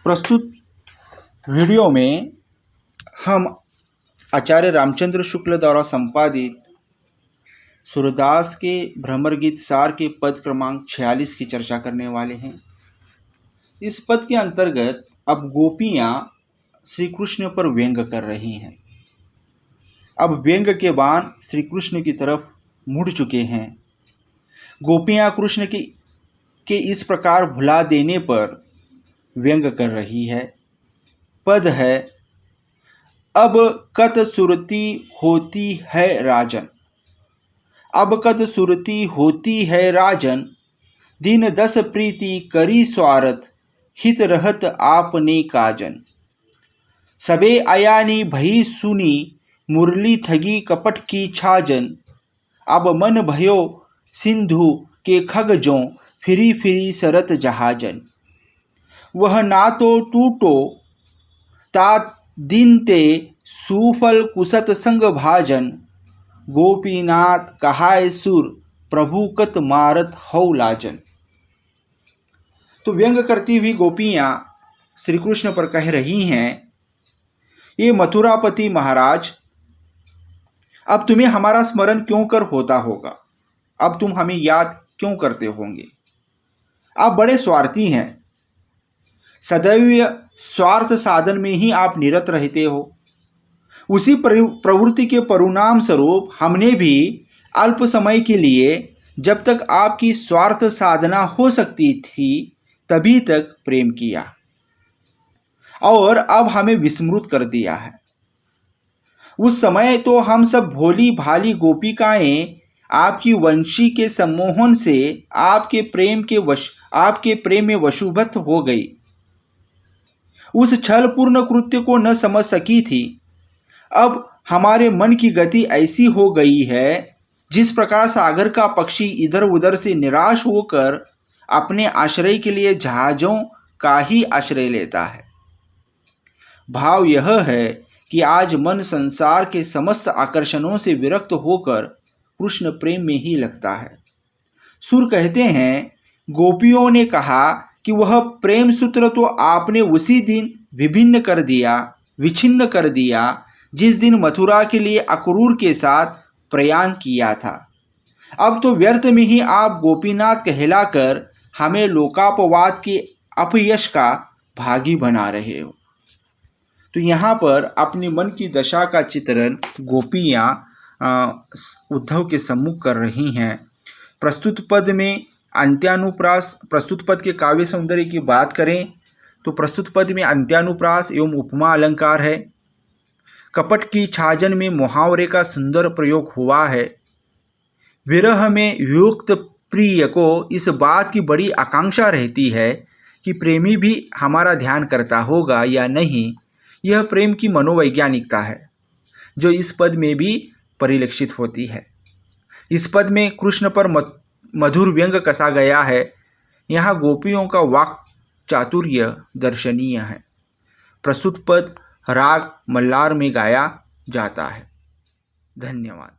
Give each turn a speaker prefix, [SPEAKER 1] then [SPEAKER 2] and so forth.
[SPEAKER 1] प्रस्तुत वीडियो में हम आचार्य रामचंद्र शुक्ल द्वारा संपादित सूरदास के भ्रमर गीत सार के पद क्रमांक 46 की चर्चा करने वाले हैं। इस पद के अंतर्गत अब गोपियां श्री कृष्ण पर व्यंग कर रही हैं। अब व्यंग के बाण श्री कृष्ण की तरफ मुड़ चुके हैं। गोपियां कृष्ण के इस प्रकार भुला देने पर व्यंग कर रही है। पद है, अब कत सुरती होती है राजन, अब कत सुरती होती है राजन, दिन दस प्रीति करी स्वार्थ, हित रहत आपने काजन। सबे अयानी भई सुनी, मुरली ठगी कपट की छाजन, अब मन भयो सिंधु के खग जों, फिरी फिरी सरत जहाजन। वह ना तो टूटो तात दिन ते, सुफल कुसत संग भाजन, गोपीनाथ कहाय सुर, प्रभु कत मारत हौ लाजन। तो व्यंग करती हुई गोपियां श्री कृष्ण पर कह रही हैं, ये मथुरापति महाराज, अब तुम्हें हमारा स्मरण क्यों कर होता होगा, अब तुम हमें याद क्यों करते होंगे। आप बड़े स्वार्थी हैं, सदैव स्वार्थ साधन में ही आप निरत रहते हो। उसी प्रवृत्ति के परिणाम स्वरूप हमने भी अल्प समय के लिए, जब तक आपकी स्वार्थ साधना हो सकती थी तभी तक प्रेम किया, और अब हमें विस्मृत कर दिया है। उस समय तो हम सब भोली भाली गोपिकाएं आपकी वंशी के सम्मोहन से आपके प्रेम में वशुभत हो गई। उस छल पूर्ण कृत्य को न समझ सकी थी। अब हमारे मन की गति ऐसी हो गई है, जिस प्रकार सागर का पक्षी इधर उधर से निराश होकर अपने आश्रय के लिए जहाजों का ही आश्रय लेता है। भाव यह है कि आज मन संसार के समस्त आकर्षणों से विरक्त होकर कृष्ण प्रेम में ही लगता है। सुर कहते हैं, गोपियों ने कहा कि वह प्रेम सूत्र तो आपने उसी दिन विच्छिन्न कर दिया जिस दिन मथुरा के लिए अक्रूर के साथ प्रयाण किया था। अब तो व्यर्थ में ही आप गोपीनाथ कहलाकर हमें लोकापवाद के अपयश का भागी बना रहे हो। तो यहाँ पर अपने मन की दशा का चित्रण गोपियाँ उद्धव के सम्मुख कर रही हैं। प्रस्तुत पद में अंत्यानुप्रास, प्रस्तुत पद के काव्य सौंदर्य की बात करें तो प्रस्तुत पद में अंत्यानुप्रास एवं उपमा अलंकार है। कपट की छाजन में मुहावरे का सुंदर प्रयोग हुआ है। विरह में युक्त प्रिय को इस बात की बड़ी आकांक्षा रहती है कि प्रेमी भी हमारा ध्यान करता होगा या नहीं। यह प्रेम की मनोवैज्ञानिकता है जो इस पद में भी परिलक्षित होती है। इस पद में कृष्ण पर मधुर व्यंग कसा गया है। यहाँ गोपियों का वाक् चातुर्य दर्शनीय है। प्रस्तुत पद राग मल्लार में गाया जाता है। धन्यवाद।